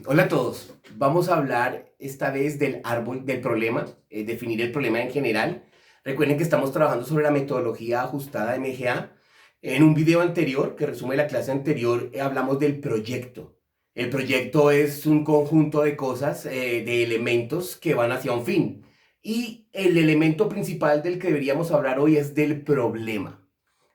Hola a todos. Vamos a hablar esta vez del árbol del problema, definir el problema en general. Recuerden que estamos trabajando sobre la metodología ajustada de MGA. En un video anterior, que resume la clase anterior, hablamos del proyecto. El proyecto es un conjunto de cosas, de elementos que van hacia un fin. Y el elemento principal del que deberíamos hablar hoy es del problema.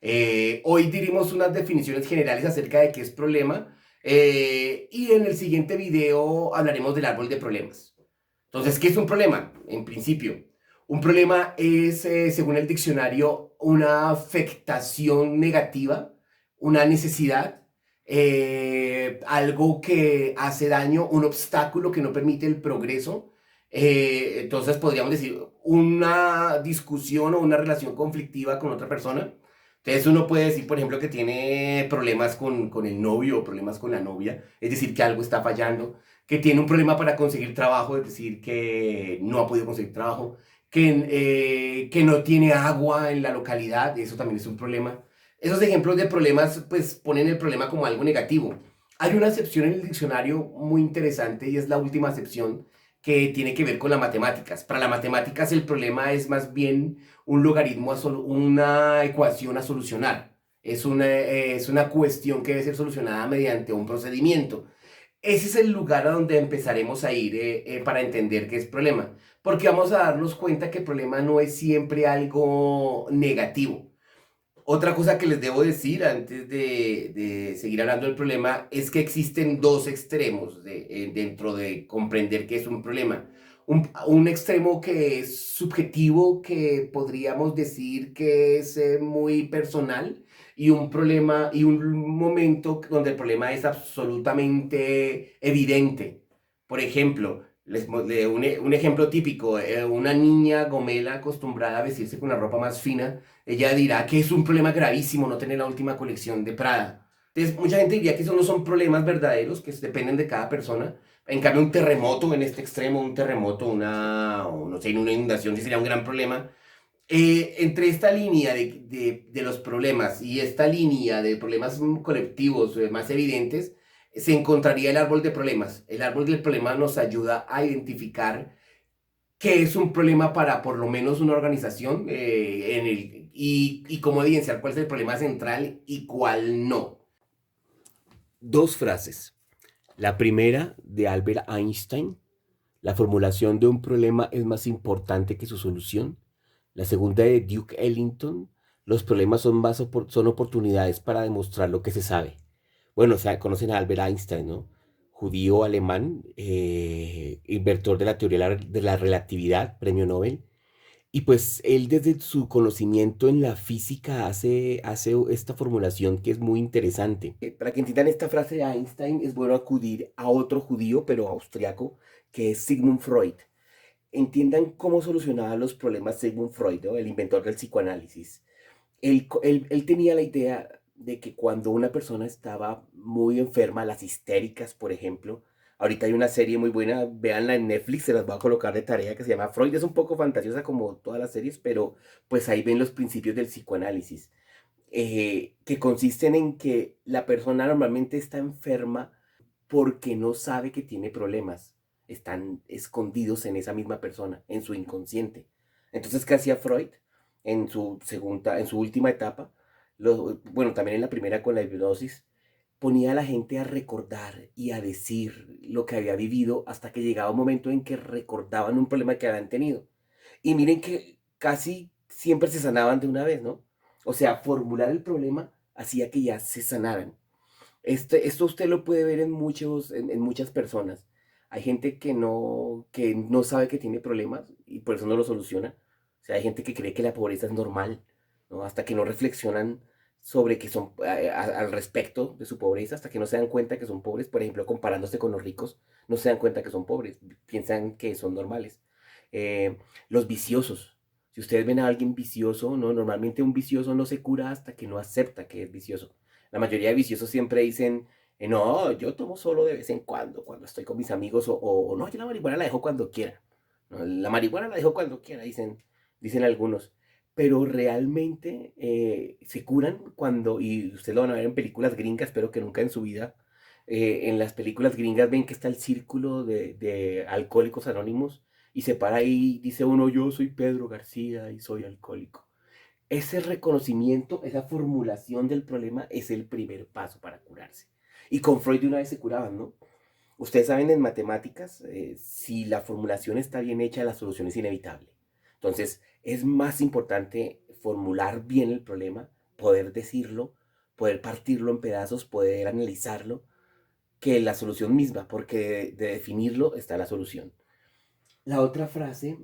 Hoy diremos unas definiciones generales acerca de qué es problema y en el siguiente video hablaremos del árbol de problemas. Entonces, ¿qué es un problema? En principio, un problema es, según el diccionario, una afectación negativa, una necesidad, algo que hace daño, un obstáculo que no permite el progreso. Entonces, podríamos decir una discusión o una relación conflictiva con otra persona. Entonces uno puede decir, por ejemplo, que tiene problemas con el novio o problemas con la novia, es decir, que algo está fallando, que tiene un problema para conseguir trabajo, es decir, que no ha podido conseguir trabajo, que no tiene agua en la localidad, eso también es un problema. Esos ejemplos de problemas, pues ponen el problema como algo negativo. Hay una acepción en el diccionario muy interesante y es la última acepción que tiene que ver con las matemáticas. Para las matemáticas el problema es más bien un logaritmo, una ecuación a solucionar. Es una cuestión que debe ser solucionada mediante un procedimiento. Ese es el lugar a donde empezaremos a ir para entender qué es problema. Porque vamos a darnos cuenta que el problema no es siempre algo negativo. Otra cosa que les debo decir antes de seguir hablando del problema es que existen dos extremos dentro de comprender qué es un problema. Un extremo que es subjetivo, que podríamos decir que es muy personal, y un problema y un momento donde el problema es absolutamente evidente. Por ejemplo, un ejemplo típico, una niña gomela acostumbrada a vestirse con la ropa más fina, ella dirá que es un problema gravísimo no tener la última colección de Prada. Entonces, mucha gente diría que esos no son problemas verdaderos, que dependen de cada persona. En cambio, un terremoto en este extremo, un terremoto, o no sé, una inundación, sí sería un gran problema. Entre esta línea de los problemas y esta línea de problemas colectivos más evidentes, se encontraría el árbol de problemas. El árbol del problema nos ayuda a identificar qué es un problema para por lo menos una organización y cómo evidenciar cuál es el problema central y cuál no. Dos frases. La primera de Albert Einstein: la formulación de un problema es más importante que su solución. La segunda de Duke Ellington: los problemas son oportunidades para demostrar lo que se sabe. Bueno, o sea, conocen a Albert Einstein, ¿no? Judío alemán, inventor de la teoría de la relatividad, premio Nobel. Y pues él desde su conocimiento en la física hace esta formulación que es muy interesante. Para que entiendan esta frase de Einstein es bueno acudir a otro judío, pero austriaco, que es Sigmund Freud. Entiendan cómo solucionaba los problemas Sigmund Freud, ¿no? El inventor del psicoanálisis. Él tenía la idea de que cuando una persona estaba muy enferma, las histéricas, por ejemplo, ahorita hay una serie muy buena, véanla en Netflix, se las voy a colocar de tarea, que se llama Freud. Es un poco fantasiosa como todas las series, pero pues ahí ven los principios del psicoanálisis, que consisten en que la persona normalmente está enferma porque no sabe que tiene problemas. Están escondidos en esa misma persona, en su inconsciente. Entonces, ¿qué hacía Freud en su última etapa? Bueno, también en la primera con la hipnosis, ponía a la gente a recordar y a decir lo que había vivido hasta que llegaba un momento en que recordaban un problema que habían tenido. Y miren que casi siempre se sanaban de una vez, ¿no? O sea, formular el problema hacía que ya se sanaran. Esto usted lo puede ver en muchas personas. Hay gente que no sabe que tiene problemas y por eso no lo soluciona. O sea, hay gente que cree que la pobreza es normal, ¿no? Hasta que no reflexionan sobre que son al respecto de su pobreza, hasta que no se dan cuenta que son pobres, por ejemplo, comparándose con los ricos, no se dan cuenta que son pobres, piensan que son normales. Los viciosos. Si ustedes ven a alguien vicioso, ¿no? Normalmente un vicioso no se cura hasta que no acepta que es vicioso. La mayoría de viciosos siempre dicen, no, yo tomo solo de vez en cuando estoy con mis amigos, o no, yo la marihuana la dejo cuando quiera. No, la marihuana la dejo cuando quiera, dicen algunos. Pero realmente se curan cuando, y ustedes lo van a ver en películas gringas, espero que nunca en su vida, En las películas gringas ven que está el círculo de alcohólicos anónimos y se para ahí y dice uno, yo soy Pedro García y soy alcohólico. Ese reconocimiento, esa formulación del problema es el primer paso para curarse. Y con Freud de una vez se curaban, ¿no? Ustedes saben en matemáticas, si la formulación está bien hecha, la solución es inevitable. Entonces, es más importante formular bien el problema, poder decirlo, poder partirlo en pedazos, poder analizarlo, que la solución misma, porque de definirlo está la solución. La otra frase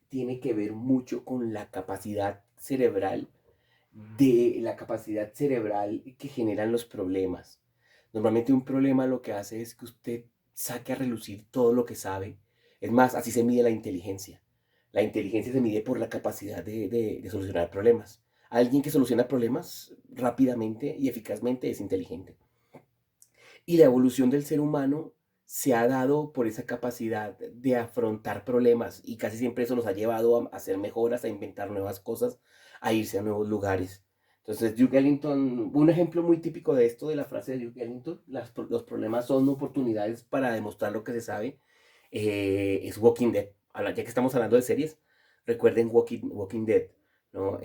tiene que ver mucho con la capacidad cerebral que generan los problemas. Normalmente un problema lo que hace es que usted saque a relucir todo lo que sabe. Es más, así se mide la inteligencia. La inteligencia se mide por la capacidad de solucionar problemas. Alguien que soluciona problemas rápidamente y eficazmente es inteligente. Y la evolución del ser humano se ha dado por esa capacidad de afrontar problemas y casi siempre eso nos ha llevado a hacer mejoras, a inventar nuevas cosas, a irse a nuevos lugares. Entonces, Duke Ellington, un ejemplo muy típico de esto, de la frase de Duke Ellington, los problemas son oportunidades para demostrar lo que se sabe, es Walking Dead. Ya que estamos hablando de series, recuerden Walking Dead. ¿No?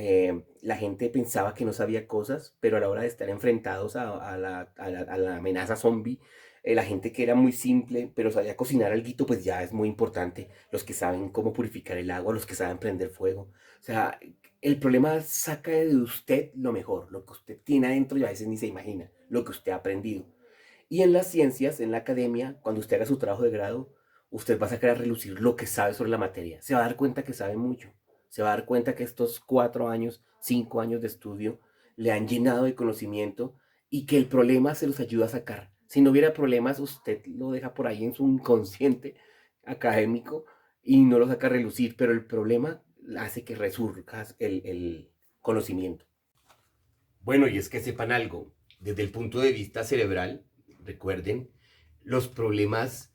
La gente pensaba que no sabía cosas, pero a la hora de estar enfrentados a la amenaza zombie, la gente que era muy simple, pero sabía cocinar alguito, pues ya es muy importante. Los que saben cómo purificar el agua, los que saben prender fuego. O sea, el problema saca de usted lo mejor, lo que usted tiene adentro y a veces ni se imagina, lo que usted ha aprendido. Y en las ciencias, en la academia, cuando usted haga su trabajo de grado, usted va a sacar a relucir lo que sabe sobre la materia. Se va a dar cuenta que sabe mucho. Se va a dar cuenta que estos 4 años, 5 años de estudio le han llenado de conocimiento y que el problema se los ayuda a sacar. Si no hubiera problemas, usted lo deja por ahí en su inconsciente académico y no lo saca a relucir, pero el problema hace que resurja el conocimiento. Bueno, y es que sepan algo, desde el punto de vista cerebral, recuerden, los problemas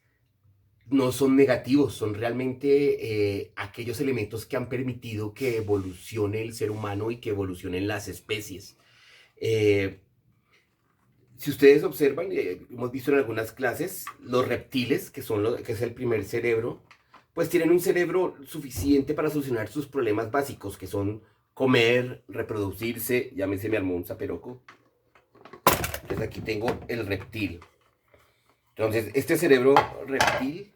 no son negativos, son realmente aquellos elementos que han permitido que evolucione el ser humano y que evolucionen las especies. Eh, si ustedes observan, hemos visto en algunas clases, los reptiles, que es el primer cerebro, pues tienen un cerebro suficiente para solucionar sus problemas básicos, que son comer, reproducirse, ya se me armó un zaperoco. Entonces aquí tengo el reptil. Entonces, este cerebro reptil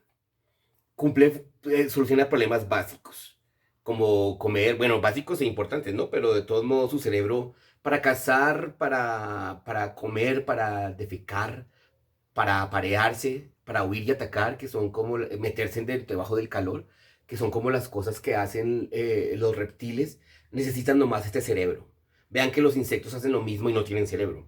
soluciona problemas básicos, como comer, bueno, básicos e importantes, ¿no? Pero de todos modos su cerebro para cazar, para comer, para defecar, para aparearse, para huir y atacar, que son como meterse debajo del calor, que son como las cosas que hacen los reptiles, necesitan nomás este cerebro. Vean que los insectos hacen lo mismo y no tienen cerebro.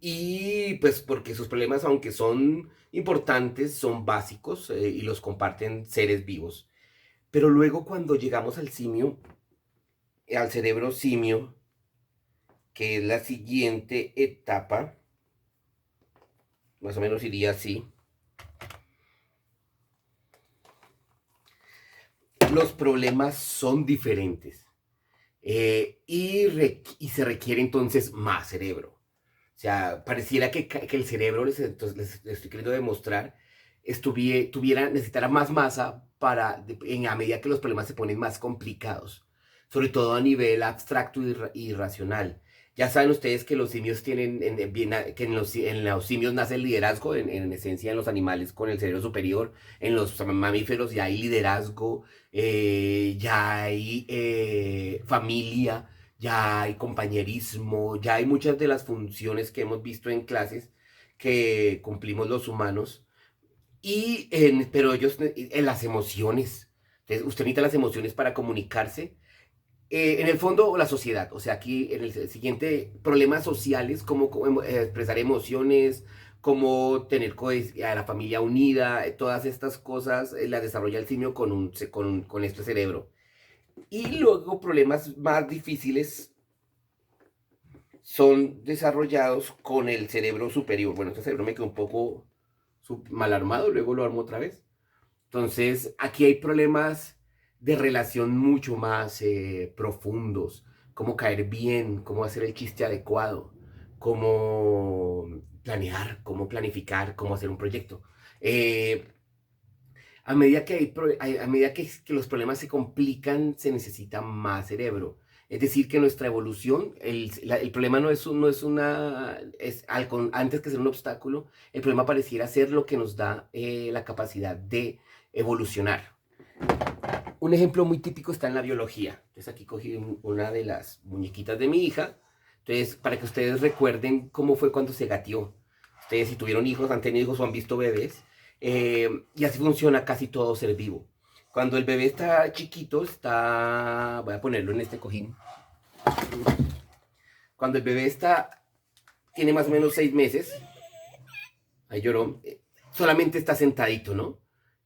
Y pues porque sus problemas, aunque son importantes, son básicos y los comparten seres vivos. Pero luego cuando llegamos al simio, al cerebro simio, que es la siguiente etapa, más o menos iría así, los problemas son diferentes y se requiere entonces más cerebro. O sea, pareciera que el cerebro, entonces les estoy queriendo demostrar, necesitara más masa en a medida que los problemas se ponen más complicados, sobre todo a nivel abstracto y racional. Ya saben ustedes que los simios tienen, que en los simios nace el liderazgo, en esencia en los animales con el cerebro superior, en los mamíferos ya hay liderazgo, ya hay familia, ya hay compañerismo, ya hay muchas de las funciones que hemos visto en clases que cumplimos los humanos, pero ellos en las emociones. Entonces, usted necesita las emociones para comunicarse. En el fondo, la sociedad, o sea, aquí en el siguiente, problemas sociales, cómo expresar emociones, cómo tener a la familia unida, todas estas cosas las desarrolla el simio con este cerebro. Y luego problemas más difíciles son desarrollados con el cerebro superior. Bueno, este cerebro me quedó un poco mal armado, luego lo armo otra vez. Entonces, aquí hay problemas de relación mucho más profundos, cómo caer bien, cómo hacer el chiste adecuado, cómo planear, cómo planificar, cómo hacer un proyecto. Eh, a medida que, a medida que los problemas se complican, se necesita más cerebro. Es decir, que nuestra evolución, el problema no es, no es una, es antes que ser un obstáculo, el problema pareciera ser lo que nos da la capacidad de evolucionar. Un ejemplo muy típico está en la biología. Entonces aquí cogí una de las muñequitas de mi hija. Entonces, para que ustedes recuerden cómo fue cuando se gateó. Ustedes si tuvieron hijos, han tenido hijos o han visto bebés. Y así funciona casi todo ser vivo. Cuando el bebé está chiquito, voy a ponerlo en este cojín. Cuando el bebé tiene más o menos 6 meses, ahí lloró, solamente está sentadito, ¿no?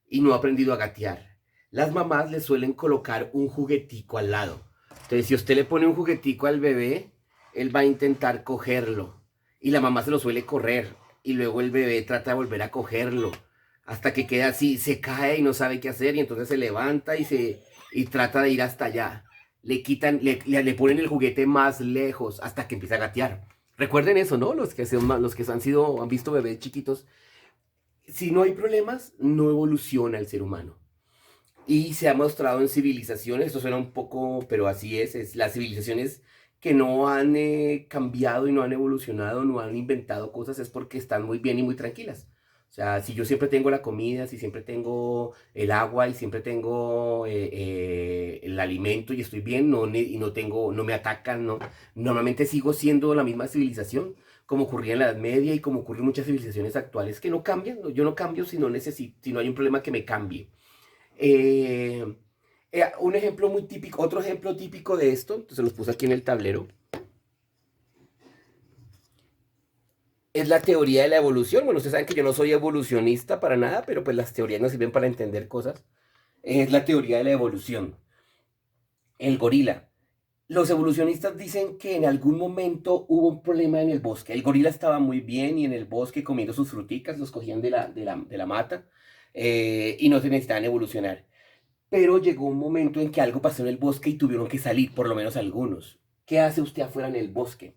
Y no ha aprendido a gatear. Las mamás le suelen colocar un juguetico al lado. Entonces, si usted le pone un juguetico al bebé, él va a intentar cogerlo. Y la mamá se lo suele correr. Y luego el bebé trata de volver a cogerlo. Hasta que queda así, se cae y no sabe qué hacer. Y entonces se levanta y trata de ir hasta allá. Le ponen el juguete más lejos hasta que empieza a gatear. Recuerden eso, ¿no? Los que han visto bebés chiquitos. Si no hay problemas, no evoluciona el ser humano. Y se ha mostrado en civilizaciones, esto suena un poco, pero así es las civilizaciones que no han cambiado y no han evolucionado, no han inventado cosas, es porque están muy bien y muy tranquilas. O sea, si yo siempre tengo la comida, si siempre tengo el agua y siempre tengo el alimento y estoy bien, y no tengo, no me atacan, no, normalmente sigo siendo la misma civilización, como ocurría en la Edad Media y como ocurre en muchas civilizaciones actuales que no cambian. Yo no cambio si no necesito, si no hay un problema que me cambie. Eh, un ejemplo muy típico, otro ejemplo típico de esto, entonces los puse aquí en el tablero, es la teoría de la evolución. Bueno, ustedes saben que yo no soy evolucionista para nada, pero pues las teorías nos sirven para entender cosas. Es la teoría de la evolución. El gorila. Los evolucionistas dicen que en algún momento hubo un problema en el bosque. El gorila estaba muy bien y en el bosque comiendo sus fruticas, los cogían de la mata y no se necesitaban evolucionar. Pero llegó un momento en que algo pasó en el bosque y tuvieron que salir, por lo menos algunos. ¿Qué hace usted afuera en el bosque?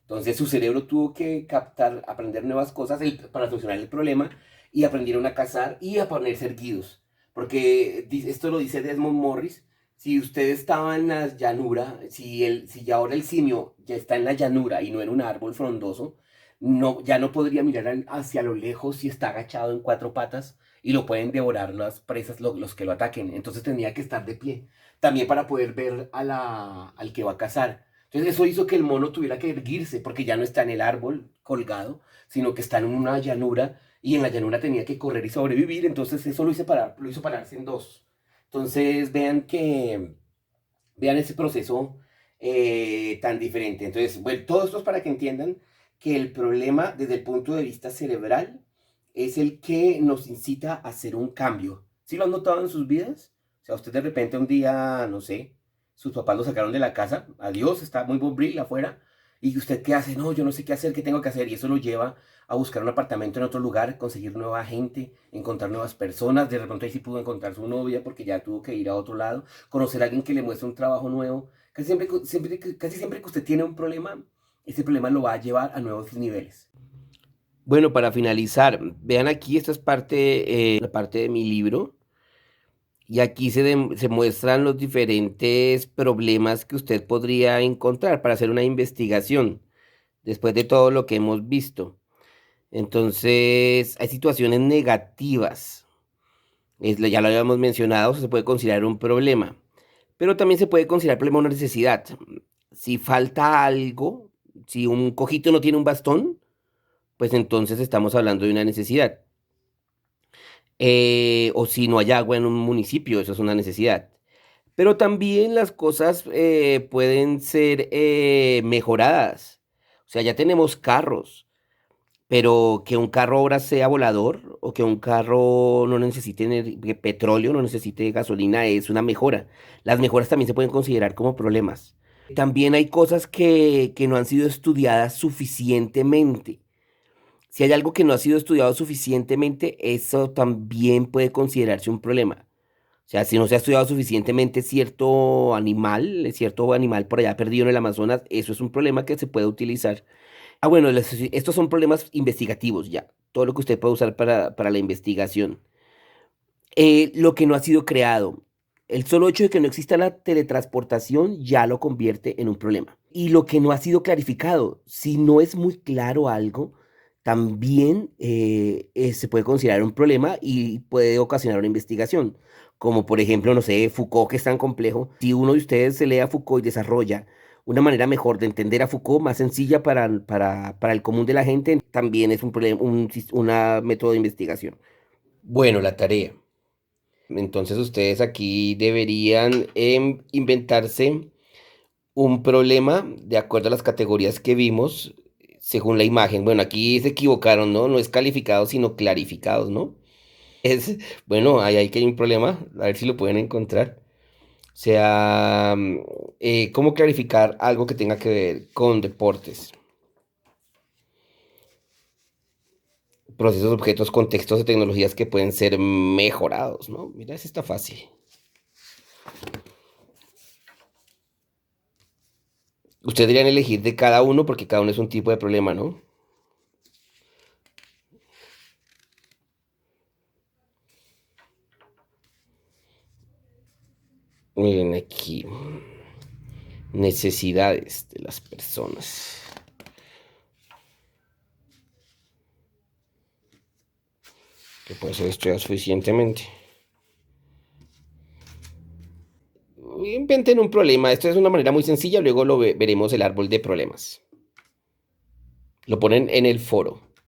Entonces su cerebro tuvo que captar, aprender nuevas cosas para solucionar el problema y aprendieron a cazar y a ponerse erguidos. Porque esto lo dice Desmond Morris. Si usted estaba en la llanura, si ya ahora el simio ya está en la llanura y no en un árbol frondoso, no, ya no podría mirar hacia lo lejos si está agachado en cuatro patas y lo pueden devorar las presas, los que lo ataquen. Entonces tenía que estar de pie. También para poder ver al que va a cazar. Entonces eso hizo que el mono tuviera que erguirse porque ya no está en el árbol colgado, sino que está en una llanura y en la llanura tenía que correr y sobrevivir. Entonces eso lo hizo pararse en dos. Entonces vean ese proceso tan diferente. Entonces, bueno, todo esto es para que entiendan que el problema desde el punto de vista cerebral es el que nos incita a hacer un cambio. ¿Sí lo han notado en sus vidas? O sea, usted de repente un día, no sé, sus papás lo sacaron de la casa, adiós, está muy bombril afuera, y usted qué hace, no, yo no sé qué hacer, qué tengo que hacer, y eso lo lleva a buscar un apartamento en otro lugar, conseguir nueva gente, encontrar nuevas personas, de repente ahí sí pudo encontrar su novia porque ya tuvo que ir a otro lado, conocer a alguien que le muestre un trabajo nuevo. Casi siempre que usted tiene un problema, ese problema lo va a llevar a nuevos niveles. Bueno, para finalizar, vean aquí, esta es la parte de mi libro. Y aquí se muestran los diferentes problemas que usted podría encontrar para hacer una investigación, después de todo lo que hemos visto. Entonces, hay situaciones negativas. Ya lo habíamos mencionado, se puede considerar un problema. Pero también se puede considerar problema una necesidad. Si falta algo, si un cojito no tiene un bastón, pues entonces estamos hablando de una necesidad. O si no hay agua en un municipio, eso es una necesidad. Pero también las cosas pueden ser mejoradas. O sea, ya tenemos carros, pero que un carro ahora sea volador o que un carro no necesite petróleo, no necesite gasolina, es una mejora. Las mejoras también se pueden considerar como problemas. También hay cosas que no han sido estudiadas suficientemente. Si hay algo que no ha sido estudiado suficientemente, eso también puede considerarse un problema. O sea, si no se ha estudiado suficientemente cierto animal por allá perdido en el Amazonas, eso es un problema que se puede utilizar Bueno, estos son problemas investigativos ya. Todo lo que usted puede usar para la investigación. Lo que no ha sido creado. El solo hecho de que no exista la teletransportación ya lo convierte en un problema. Y lo que no ha sido clarificado. Si no es muy claro algo, también se puede considerar un problema y puede ocasionar una investigación. Como por ejemplo, no sé, Foucault, que es tan complejo. Si uno de ustedes se lee a Foucault y desarrolla una manera mejor de entender a Foucault, más sencilla para el común de la gente, también es un problema, una método de investigación. Bueno, la tarea. Entonces ustedes aquí deberían inventarse un problema de acuerdo a las categorías que vimos según la imagen. Bueno, aquí se equivocaron, ¿no? No es calificados, sino clarificados, ¿no? Bueno, ahí hay que hay un problema, a ver si lo pueden encontrar. O sea, ¿cómo clarificar algo que tenga que ver con deportes? Procesos, objetos, contextos de tecnologías que pueden ser mejorados, ¿no? Mira, ese está fácil. Ustedes deberían elegir de cada uno porque cada uno es un tipo de problema, ¿no? Miren aquí. Necesidades de las personas. Que puede ser estudiado suficientemente. Inventen un problema. Esto es una manera muy sencilla. Luego veremos el árbol de problemas. Lo ponen en el foro.